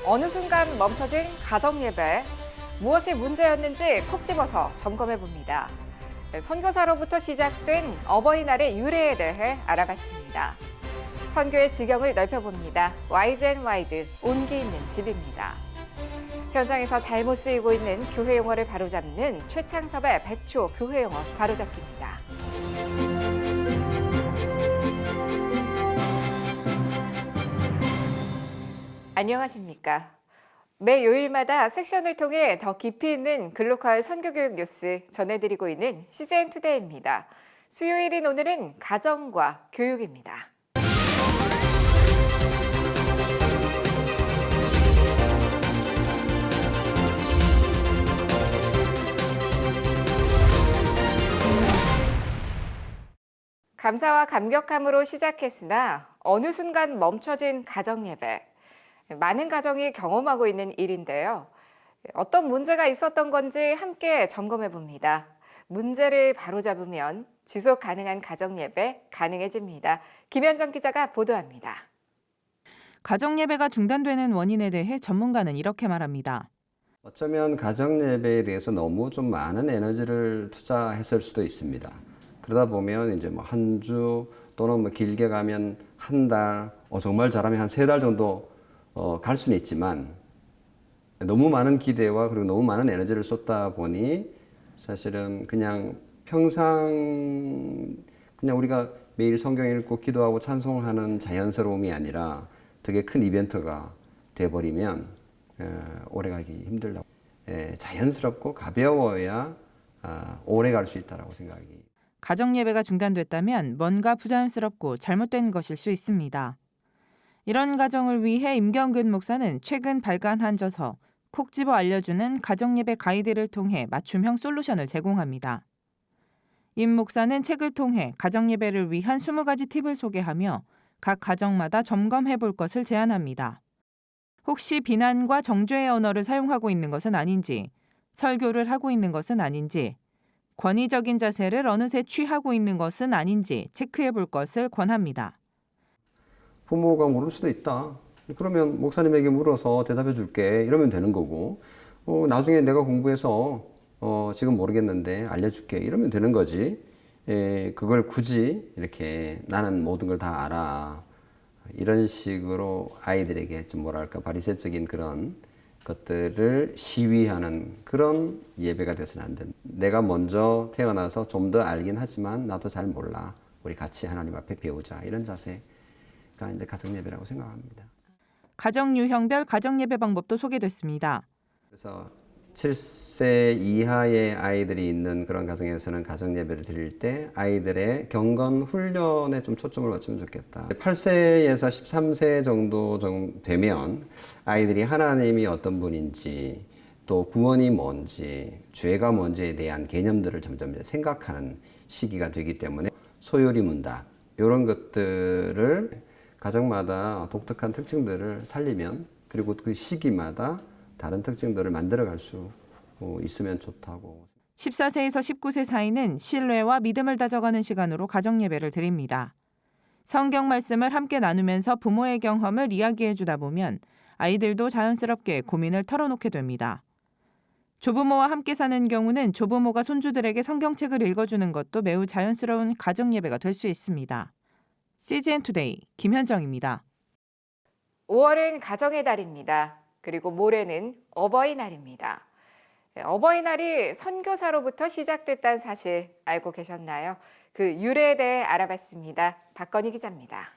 어느 순간 멈춰진 가정예배. 무엇이 문제였는지 콕 집어서 점검해 봅니다. 선교사로부터 시작된 어버이날의 유래에 대해 알아봤습니다. 선교의 지경을 넓혀봅니다. 와이즈 앤 와이드, 온기 있는 집입니다. 현장에서 잘못 쓰이고 있는 교회 용어를 바로잡는 최창섭의 100초 교회 용어 바로잡기입니다. 안녕하십니까? 매 요일마다 섹션을 통해 더 깊이 있는 글로컬 선교교육 뉴스 전해드리고 있는 CJN투데이입니다. 수요일인 오늘은 가정과 교육입니다. 감사와 감격함으로 시작했으나 어느 순간 멈춰진 가정예배. 많은 가정이 경험하고 있는 일인데요. 어떤 문제가 있었던 건지 함께 점검해 봅니다. 문제를 바로잡으면 지속 가능한 가정예배 가능해집니다. 김현정 기자가 보도합니다. 가정예배가 중단되는 원인에 대해 전문가는 이렇게 말합니다. 어쩌면 가정예배에 대해서 너무 좀 많은 에너지를 투자했을 수도 있습니다. 그러다 보면 이제 뭐 한 주 또는 뭐 길게 가면 한 달, 정말 잘하면 한 3달 정도 갈 수는 있지만 너무 많은 기대와 그리고 너무 많은 에너지를 쏟다 보니 사실은 그냥 평상 그냥 우리가 매일 성경 읽고 기도하고 찬송하는 자연스러움이 아니라 되게 큰 이벤트가 돼버리면 오래가기 힘들다고. 자연스럽고 가벼워야 오래 갈 수 있다고 생각이. 가정예배가 중단됐다면 뭔가 부자연스럽고 잘못된 것일 수 있습니다. 이런 가정을 위해 임경근 목사는 최근 발간한 저서 콕 집어 알려주는 가정예배 가이드를 통해 맞춤형 솔루션을 제공합니다. 임 목사는 책을 통해 가정예배를 위한 20가지 팁을 소개하며 각 가정마다 점검해 볼 것을 제안합니다. 혹시 비난과 정죄의 언어를 사용하고 있는 것은 아닌지, 설교를 하고 있는 것은 아닌지, 권위적인 자세를 어느새 취하고 있는 것은 아닌지 체크해 볼 것을 권합니다. 부모가 물을 수도 있다. 그러면 목사님에게 물어서 대답해 줄게. 이러면 되는 거고, 나중에 내가 공부해서 지금 모르겠는데 알려줄게. 이러면 되는 거지. 그걸 굳이 이렇게 나는 모든 걸 다 알아. 이런 식으로 아이들에게 좀 뭐랄까 바리새적인 그런 것들을 시위하는 그런 예배가 돼서는 안 된다. 내가 먼저 태어나서 좀 더 알긴 하지만 나도 잘 몰라. 우리 같이 하나님 앞에 배우자. 이런 자세가 이제 가정예배라고 생각합니다. 가정 유형별 가정예배 방법도 소개됐습니다. 그래서 7세 이하의 아이들이 있는 그런 가정에서는 가정예배를 드릴 때 아이들의 경건 훈련에 좀 초점을 맞추면 좋겠다. 8세에서 13세 정도 되면 아이들이 하나님이 어떤 분인지 또 구원이 뭔지 죄가 뭔지에 대한 개념들을 점점 생각하는 시기가 되기 때문에 소요리 문답 이런 것들을 가정마다 독특한 특징들을 살리면 그리고 그 시기마다 다른 특징들을 만들어갈 수 있으면 좋다고. 14세에서 19세 사이는 신뢰와 믿음을 다져가는 시간으로 가정예배를 드립니다. 성경 말씀을 함께 나누면서 부모의 경험을 이야기해 주다 보면 아이들도 자연스럽게 고민을 털어놓게 됩니다. 조부모와 함께 사는 경우는 조부모가 손주들에게 성경책을 읽어주는 것도 매우 자연스러운 가정예배가 될 수 있습니다. CJN투데이 김현정입니다. 5월은 가정의 달입니다. 그리고 모레는 어버이날입니다. 어버이날이 선교사로부터 시작됐다는 사실 알고 계셨나요? 그 유래에 대해 알아봤습니다. 박건희 기자입니다.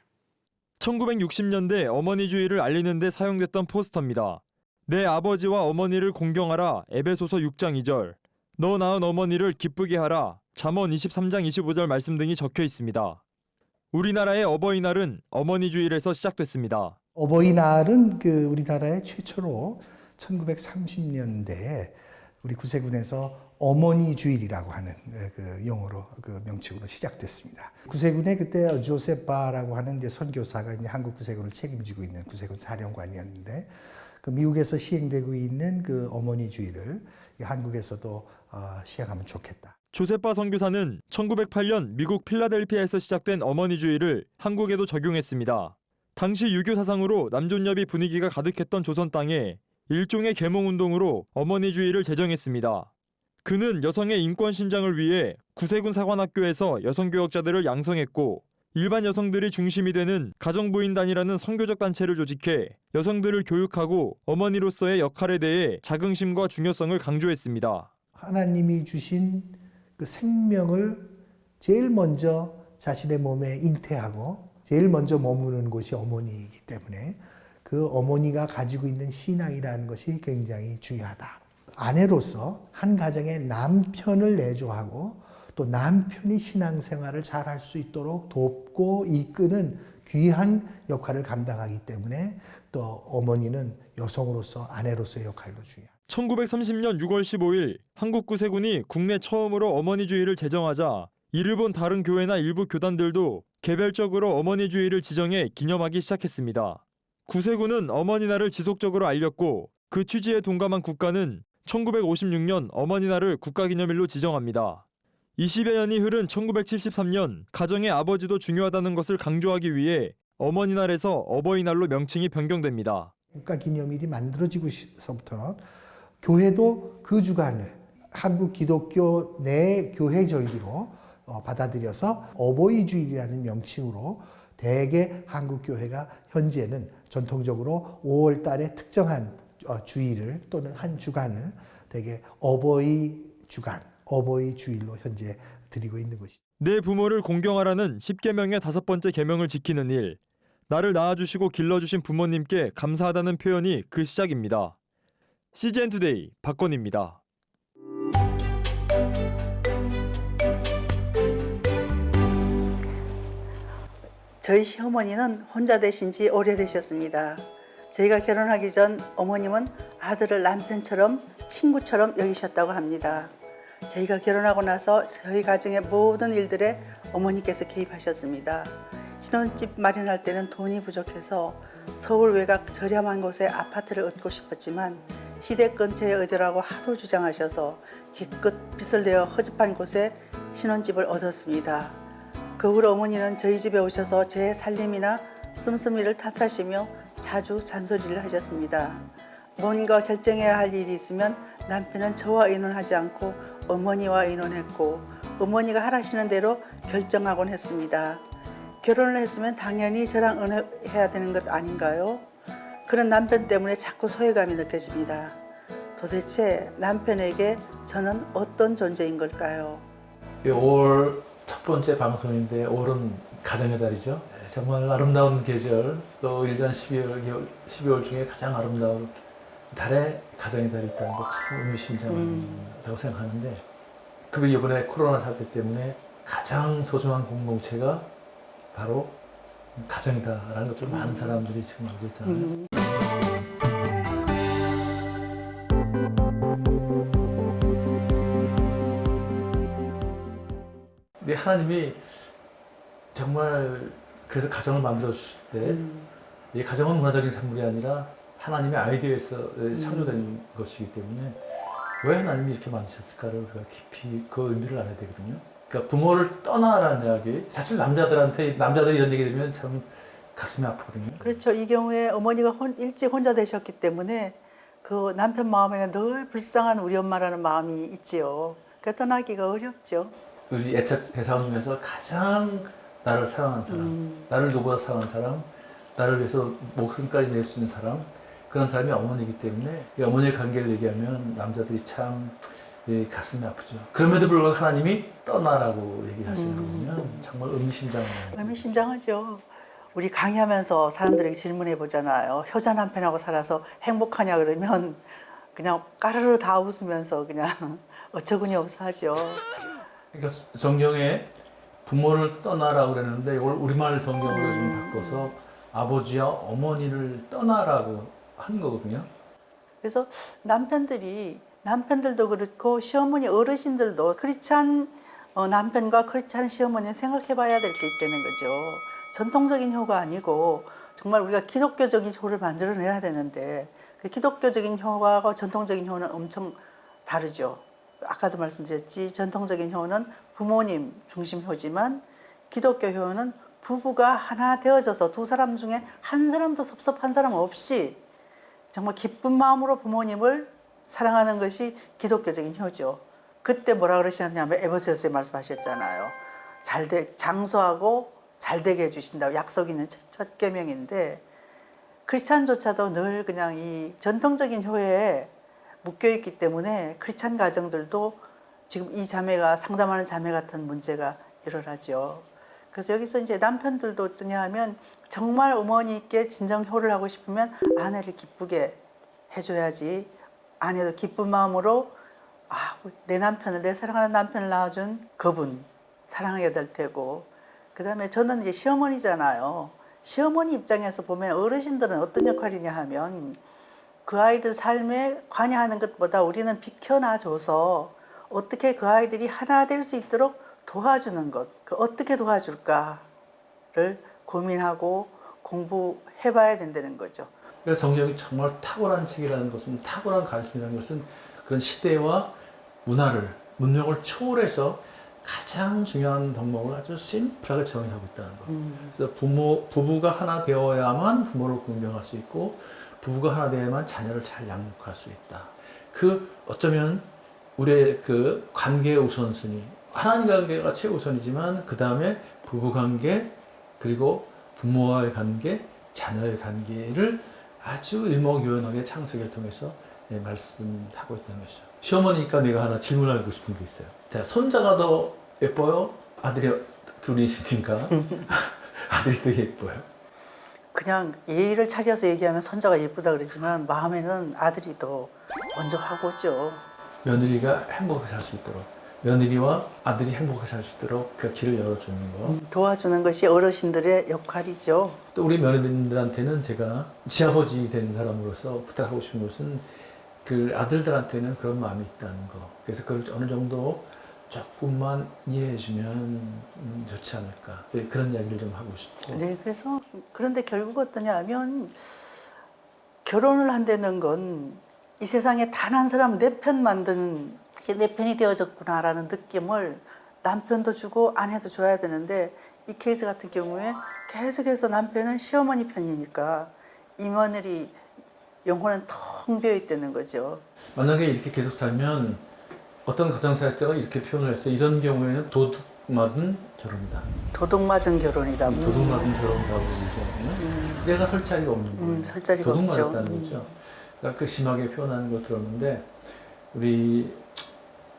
1960년대 어머니주의를 알리는 데 사용됐던 포스터입니다. 내 아버지와 어머니를 공경하라. 에베소서 6장 2절. 너 낳은 어머니를 기쁘게 하라. 잠언 23장 25절 말씀 등이 적혀 있습니다. 우리나라의 어버이날은 어머니주일에서 시작됐습니다. 어버이날은 우리나라의 최초로 1930년대에 우리 구세군에서 어머니 주일이라고 하는 용어로 명칭으로 시작됐습니다. 구세군에 그때 조세파라고 하는 이제 선교사가 이제 한국 구세군을 책임지고 있는 구세군 사령관이었는데 미국에서 시행되고 있는 그 어머니 주일을 한국에서도 시행하면 좋겠다. 조세파 선교사는 1908년 미국 필라델피아에서 시작된 어머니주의를 한국에도 적용했습니다. 당시 유교 사상으로 남존여비 분위기가 가득했던 조선 땅에 일종의 계몽운동으로 어머니주의를 제정했습니다. 그는 여성의 인권 신장을 위해 구세군 사관학교에서 여성교역자들을 양성했고 일반 여성들이 중심이 되는 가정부인단이라는 선교적 단체를 조직해 여성들을 교육하고 어머니로서의 역할에 대해 자긍심과 중요성을 강조했습니다. 하나님이 주신 그 생명을 제일 먼저 자신의 몸에 잉태하고 제일 먼저 머무는 곳이 어머니이기 때문에 그 어머니가 가지고 있는 신앙이라는 것이 굉장히 중요하다. 아내로서 한 가정의 남편을 내조하고 또 남편이 신앙생활을 잘 할 수 있도록 돕고 이끄는 귀한 역할을 감당하기 때문에 또 어머니는 여성으로서 아내로서의 역할도 중요합니다. 1930년 6월 15일 한국 구세군이 국내 처음으로 어머니주의를 제정하자 이를 본 다른 교회나 일부 교단들도 개별적으로 어머니주의를 지정해 기념하기 시작했습니다. 구세군은 어머니날을 지속적으로 알렸고 그 취지에 동감한 국가는 1956년 어머니날을 국가기념일로 지정합니다. 20여 년이 흐른 1973년 가정의 아버지도 중요하다는 것을 강조하기 위해 어머니날에서 어버이날로 명칭이 변경됩니다. 국가기념일이 만들어지고서부터는 교회도 그 주간을 한국 기독교 내 교회 절기로 받아들여서 어버이주일이라는 명칭으로 대개 한국 교회가 현재는 전통적으로 5월 달에 특정한 주일을 또는 한 주간을 대개 어버이 주간, 어버이 주일로 현재 드리고 있는 것이죠. 내 부모를 공경하라는 10계명의 5번째 계명을 지키는 일. 나를 낳아주시고 길러주신 부모님께 감사하다는 표현이 그 시작입니다. CGN투데이 박건희입니다. 저희 시어머니는 혼자 되신 지 오래되셨습니다. 저희가 결혼하기 전 어머님은 아들을 남편처럼 친구처럼 여기셨다고 합니다. 저희가 결혼하고 나서 저희 가정의 모든 일들에 어머니께서 개입하셨습니다. 신혼집 마련할 때는 돈이 부족해서 서울 외곽 저렴한 곳에 아파트를 얻고 싶었지만 시댁 근처에 얻으라고 하도 주장하셔서 기껏 빚을 내어 허접한 곳에 신혼집을 얻었습니다. 그 후로 어머니는 저희 집에 오셔서 제 살림이나 씀씀이를 탓하시며 자주 잔소리를 하셨습니다. 뭔가 결정해야 할 일이 있으면 남편은 저와 의논하지 않고 어머니와 의논했고 어머니가 하라시는 대로 결정하곤 했습니다. 결혼을 했으면 당연히 저랑 의논해야 되는 것 아닌가요? 그런 남편 때문에 자꾸 소외감이 느껴집니다. 도대체 남편에게 저는 어떤 존재인 걸까요? 5월 첫 번째 방송인데 5월은 가정의 달이죠. 정말 아름다운 계절, 또 1년 12월 중에 가장 아름다운 달에 가정의 달이 있다는 거 참 의미심장하다고 생각하는데, 특히 이번에 코로나 사태 때문에 가장 소중한 공동체가 바로 가정이다라는 것을 많은 사람들이 지금 알고 있잖아요. 근데 하나님이 정말 그래서 가정을 만들어 주실 때 이 가정은 문화적인 산물이 아니라 하나님의 아이디어에서 창조된 것이기 때문에 왜 하나님이 이렇게 만드셨을까를 우리가 깊이 그 의미를 알아야 되거든요. 그러니까 부모를 떠나라는 이야기, 사실 남자들이 이런 얘기 들으면 참 가슴이 아프거든요. 그렇죠. 이 경우에 어머니가 일찍 혼자 되셨기 때문에 그 남편 마음에는 늘 불쌍한 우리 엄마라는 마음이 있지요. 그 떠나기가 어렵죠. 우리 애착 대상 중에서 가장 나를 사랑한 사람, 나를 누구보다 사랑한 사람, 나를 위해서 목숨까지 낼 수 있는 사람, 그런 사람이 어머니이기 때문에 이 어머니의 관계를 얘기하면 남자들이 참 가슴이 아프죠. 그럼에도 불구하고 하나님이 떠나라고 얘기하시는 거면 정말 의미심장해요. 의미심장하죠. 우리 강의하면서 사람들에게 질문해 보잖아요. 효자 남편하고 살아서 행복하냐 그러면 그냥 까르르 다 웃으면서 그냥 어처구니 없어 하죠. 그러니까 성경에 부모를 떠나라고 그랬는데 이걸 우리말 성경으로 좀 바꿔서 아버지와 어머니를 떠나라고 한 거거든요. 그래서 남편들도 그렇고 시어머니 어르신들도 크리스찬 남편과 크리스찬 시어머니는 생각해 봐야 될 게 있다는 거죠. 전통적인 효가 아니고 정말 우리가 기독교적인 효를 만들어내야 되는데 그 기독교적인 효와 전통적인 효는 엄청 다르죠. 아까도 말씀드렸지 전통적인 효는 부모님 중심 효지만 기독교 효는 부부가 하나 되어져서 두 사람 중에 한 사람도 섭섭한 사람 없이 정말 기쁜 마음으로 부모님을 사랑하는 것이 기독교적인 효죠. 그때 뭐라 그러셨냐면 에베소서에 말씀하셨잖아요. 장수하고 잘되게 해주신다고 약속 있는 첫 계명인데 크리스찬조차도 늘 그냥 이 전통적인 효에 묶여있기 때문에 크리스찬 가정들도 지금 이 자매가 상담하는 자매 같은 문제가 일어나죠. 그래서 여기서 이제 남편들도 어떠냐 하면 정말 어머니께 진정 효를 하고 싶으면 아내를 기쁘게 해줘야지. 아내도 기쁜 마음으로 내 남편을, 내 사랑하는 남편을 낳아준 그분 사랑하게 될 테고, 그 다음에 저는 이제 시어머니잖아요. 시어머니 입장에서 보면 어르신들은 어떤 역할이냐 하면 그 아이들 삶에 관여하는 것보다 우리는 비켜놔줘서 어떻게 그 아이들이 하나 될 수 있도록 도와주는 것, 어떻게 도와줄까를 고민하고 공부해봐야 된다는 거죠. 그래서 성경이 정말 탁월한 책이라는 것은, 탁월한 가르침이라는 것은 그런 시대와 문화를, 문명을 초월해서 가장 중요한 덕목을 아주 심플하게 정의하고 있다는 거. 그래서 부부가 하나 되어야만 부모를 공경할 수 있고, 부부가 하나 되어야만 자녀를 잘 양육할 수 있다. 어쩌면 우리의 그 관계의 우선순위, 하나님 관계가 최우선이지만 그 다음에 부부 관계, 그리고 부모와의 관계, 자녀의 관계를 아주 일목요연하게 창세기를 통해서 말씀하고 있다는 것이죠. 시어머니니까 내가 하나 질문하고 싶은 게 있어요. 자, 손자가 더 예뻐요? 아들이 둘이시니까 아들이 더 예뻐요? 그냥 예의를 차려서 얘기하면 손자가 예쁘다 그러지만 마음에는 아들이 더 먼저 하고 있죠. 며느리가 행복하게 살 수 있도록, 며느리와 아들이 행복하게 살 수 있도록 그 길을 열어주는 거. 도와주는 것이 어르신들의 역할이죠. 또 우리 며느리들한테는 제가 지아버지 된 사람으로서 부탁하고 싶은 것은 그 아들들한테는 그런 마음이 있다는 거. 그래서 그걸 어느 정도 조금만 이해해주면 좋지 않을까. 그런 이야기를 좀 하고 싶고. 네, 그래서 그런데 결국 어떠냐 하면 결혼을 한다는 건 이 세상에 단 한 사람 내 편 만드는, 이제 내 편이 되어졌구나라는 느낌을 남편도 주고 아내도 줘야 되는데, 이 케이스 같은 경우에 계속해서 남편은 시어머니 편이니까 이 며느리 영혼은 텅 비어 있다는 거죠. 만약에 이렇게 계속 살면 어떤 가정사역자가 이렇게 표현을 했어요. 이런 경우에는 도둑맞은 결혼이다. 도둑맞은 결혼이다. 도둑맞은 결혼이라고 얘기하거든요. 내가 설 자리가 없는 거예요. 설 자리가 도둑맞았다는 없죠. 거죠. 그러니까 그 심하게 표현하는 거 들었는데, 우리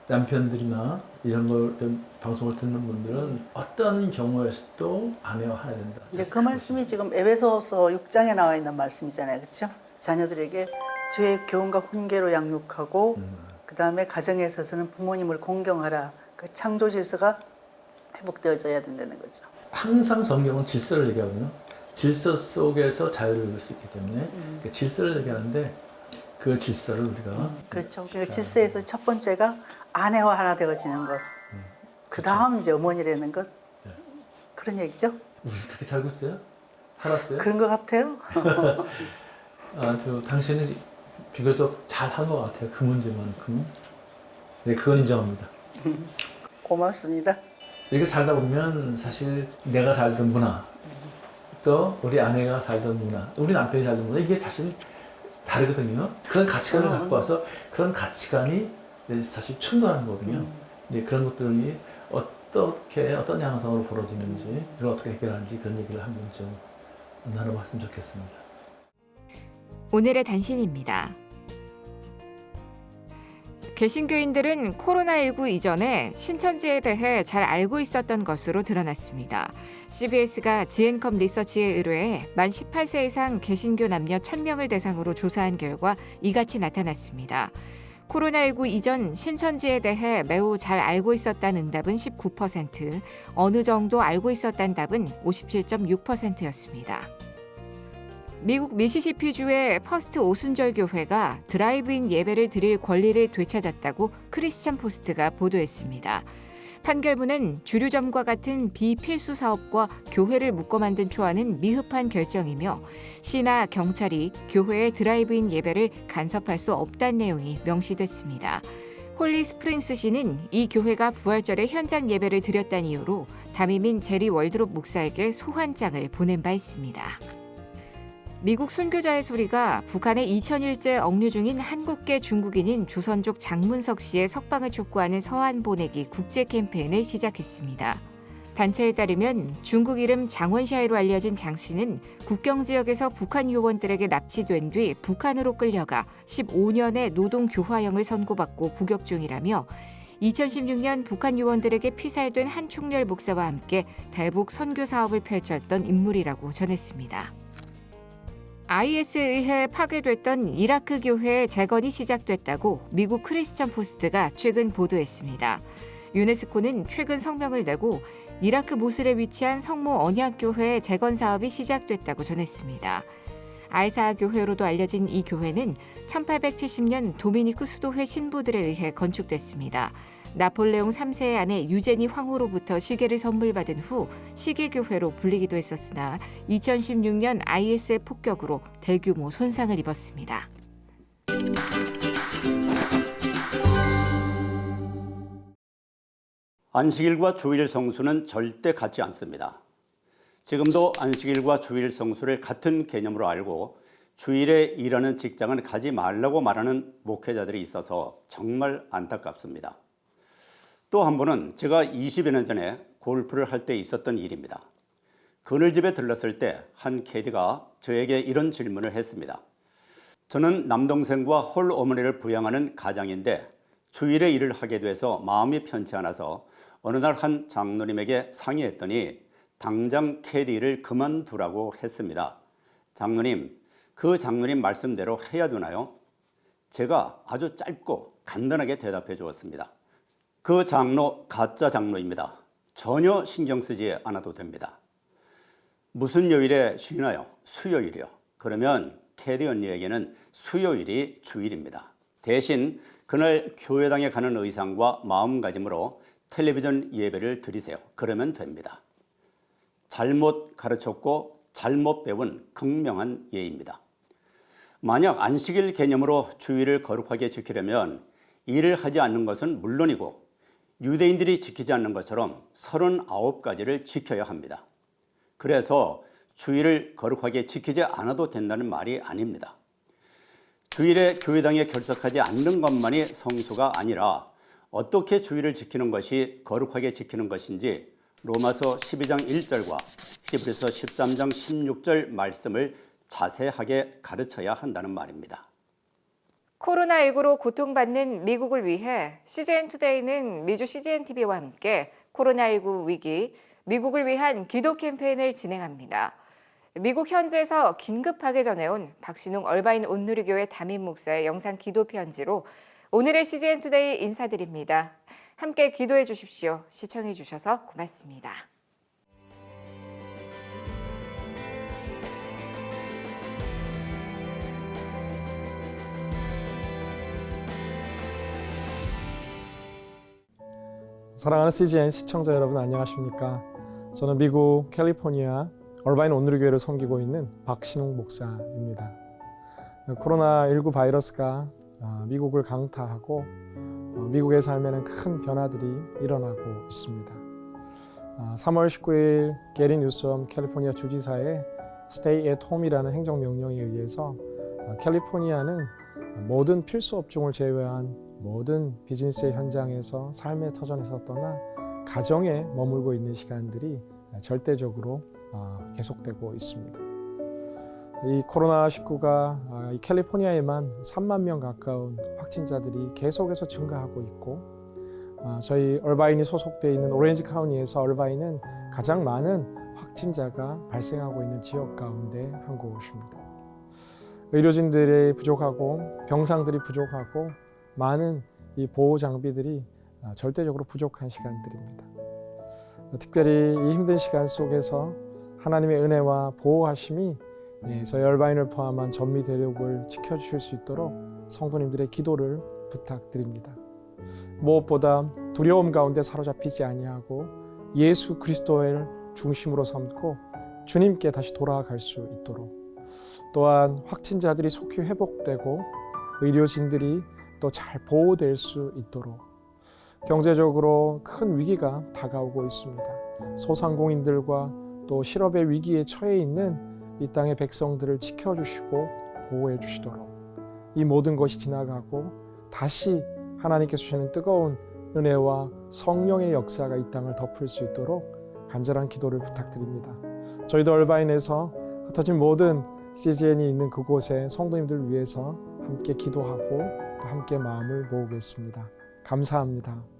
남편들이나 이런 걸 방송을 듣는 분들은 어떤 경우에서도 아내와 하나 된다. 이제 그 말씀이 지금 에베소서 6장에 나와 있는 말씀이잖아요, 그렇죠? 자녀들에게 주의 교훈과 훈계로 양육하고, 그 다음에 가정에 있어서는 부모님을 공경하라. 그 창조 질서가 회복되어져야 된다는 거죠. 항상 성경은 질서를 얘기하거든요. 질서 속에서 자유를 누릴 수 있기 때문에 그 질서를 얘기하는데, 그 질서를 우리가 그렇죠. 그 질서에서 첫 번째가 아내와 하나 되어지는 것. 그 다음 이제 어머니라는 것. 네. 그런 얘기죠. 우리 그렇게 살고 있어요? 살았어요? 그런 것 같아요. 당신은 비교적 잘한 것 같아요. 그 문제만큼. 네, 그건 인정합니다. 고맙습니다. 이렇게 살다 보면 사실 내가 살던 문화, 또 우리 아내가 살던 문화, 우리 남편이 살던 문화, 이게 사실 다르거든요. 그런 가치관을 갖고 와서 그런 가치관이 사실 충돌하는 거거든요. 이제 그런 것들이 어떤 양상으로 벌어지는지, 그걸 어떻게 해결하는지 그런 얘기를 한번 좀 나눠봤으면 좋겠습니다. 오늘의 단신입니다. 개신교인들은 코로나19 이전에 신천지에 대해 잘 알고 있었던 것으로 드러났습니다. CBS가 지앤컴 리서치에 의뢰해 만 18세 이상 개신교 남녀 1,000명을 대상으로 조사한 결과 이같이 나타났습니다. 코로나19 이전 신천지에 대해 매우 잘 알고 있었다는 응답은 19%, 어느 정도 알고 있었다는 답은 57.6%였습니다. 미국 미시시피주의 퍼스트 오순절 교회가 드라이브인 예배를 드릴 권리를 되찾았다고 크리스천 포스트가 보도했습니다. 판결문은 주류점과 같은 비필수 사업과 교회를 묶어 만든 초안은 미흡한 결정이며 시나 경찰이 교회의 드라이브인 예배를 간섭할 수 없다는 내용이 명시됐습니다. 홀리 스프링스시는 이 교회가 부활절에 현장 예배를 드렸다는 이유로 담임인 제리 월드롭 목사에게 소환장을 보낸 바 있습니다. 미국 순교자의 소리가 북한의 2000일째 억류 중인 한국계 중국인인 조선족 장문석 씨의 석방을 촉구하는 서한 보내기 국제 캠페인을 시작했습니다. 단체에 따르면 중국 이름 장원샤이로 알려진 장 씨는 국경 지역에서 북한 요원들에게 납치된 뒤 북한으로 끌려가 15년의 노동 교화형을 선고받고 복역 중이라며 2016년 북한 요원들에게 피살된 한충렬 목사와 함께 대북 선교 사업을 펼쳤던 인물이라고 전했습니다. IS에 의해 파괴됐던 이라크 교회의 재건이 시작됐다고 미국 크리스천 포스트가 최근 보도했습니다. 유네스코는 최근 성명을 내고 이라크 모술에 위치한 성모 언약교회의 재건 사업이 시작됐다고 전했습니다. 알사 교회로도 알려진 이 교회는 1870년 도미니크 수도회 신부들에 의해 건축됐습니다. 나폴레옹 3세의 아내 유제니 황후로부터 시계를 선물받은 후 시계교회로 불리기도 했었으나 2016년 IS의 폭격으로 대규모 손상을 입었습니다. 안식일과 주일 성수는 절대 같지 않습니다. 지금도 안식일과 주일 성수를 같은 개념으로 알고 주일에 일하는 직장은 가지 말라고 말하는 목회자들이 있어서 정말 안타깝습니다. 또 한 번은 제가 20여 년 전에 골프를 할 때 있었던 일입니다. 그늘집에 들렀을 때 한 캐디가 저에게 이런 질문을 했습니다. 저는 남동생과 홀 어머니를 부양하는 가장인데 주일에 일을 하게 돼서 마음이 편치 않아서 어느 날 한 장로님에게 상의했더니 당장 캐디를 그만두라고 했습니다. 장로님, 그 장로님 말씀대로 해야 되나요? 제가 아주 짧고 간단하게 대답해 주었습니다. 그 장로 가짜 장로입니다. 전혀 신경 쓰지 않아도 됩니다. 무슨 요일에 쉬나요? 수요일이요. 그러면 캐디 언니에게는 수요일이 주일입니다. 대신 그날 교회당에 가는 의상과 마음가짐으로 텔레비전 예배를 드리세요. 그러면 됩니다. 잘못 가르쳤고 잘못 배운 극명한 예입니다. 만약 안식일 개념으로 주일을 거룩하게 지키려면 일을 하지 않는 것은 물론이고 유대인들이 지키지 않는 것처럼 39가지를 지켜야 합니다. 그래서 주일을 거룩하게 지키지 않아도 된다는 말이 아닙니다. 주일에 교회당에 결석하지 않는 것만이 성수가 아니라 어떻게 주일을 지키는 것이 거룩하게 지키는 것인지 로마서 12장 1절과 히브리서 13장 16절 말씀을 자세하게 가르쳐야 한다는 말입니다. 코로나19로 고통받는 미국을 위해 CGN투데이는 미주 CGNTV와 함께 코로나19 위기, 미국을 위한 기도 캠페인을 진행합니다. 미국 현지에서 긴급하게 전해온 박신웅 얼바인 온누리교회 담임 목사의 영상 기도 편지로 오늘의 CGN투데이 인사드립니다. 함께 기도해 주십시오. 시청해 주셔서 고맙습니다. 사랑하는 CGN 시청자 여러분 안녕하십니까? 저는 미국 캘리포니아 얼바인 온누리교회를 섬기고 있는 박신웅 목사입니다. 코로나19 바이러스가 미국을 강타하고 미국의 삶에는 큰 변화들이 일어나고 있습니다. 3월 19일 게리 뉴섬 캘리포니아 주지사의 Stay at Home이라는 행정명령에 의해서 캘리포니아는 모든 필수 업종을 제외한 모든 비즈니스의 현장에서 삶의 터전에서 떠나 가정에 머물고 있는 시간들이 절대적으로 계속되고 있습니다. 이 코로나19가 이 캘리포니아에만 3만 명 가까운 확진자들이 계속해서 증가하고 있고 저희 얼바인이 소속되어 있는 오렌지 카운티에서 얼바인은 가장 많은 확진자가 발생하고 있는 지역 가운데 한 곳입니다. 의료진들이 부족하고 병상들이 부족하고 많은 이 보호 장비들이 절대적으로 부족한 시간들입니다. 특별히 이 힘든 시간 속에서 하나님의 은혜와 보호하심이 저희 얼바인을 포함한 전미 대륙을 지켜주실 수 있도록 성도님들의 기도를 부탁드립니다. 무엇보다 두려움 가운데 사로잡히지 아니하고 예수 그리스도를 중심으로 삼고 주님께 다시 돌아갈 수 있도록, 또한 확진자들이 속히 회복되고 의료진들이 또 잘 보호될 수 있도록 경제적으로 큰 위기가 다가오고 있습니다. 소상공인들과 또 실업의 위기에 처해 있는 이 땅의 백성들을 지켜주시고 보호해 주시도록 이 모든 것이 지나가고 다시 하나님께서 주시는 뜨거운 은혜와 성령의 역사가 이 땅을 덮을 수 있도록 간절한 기도를 부탁드립니다. 저희도 얼바인에서 흩어진 모든 CGN이 있는 그곳에 성도님들 위해서 함께 기도하고 또 함께 마음을 모으겠습니다. 감사합니다.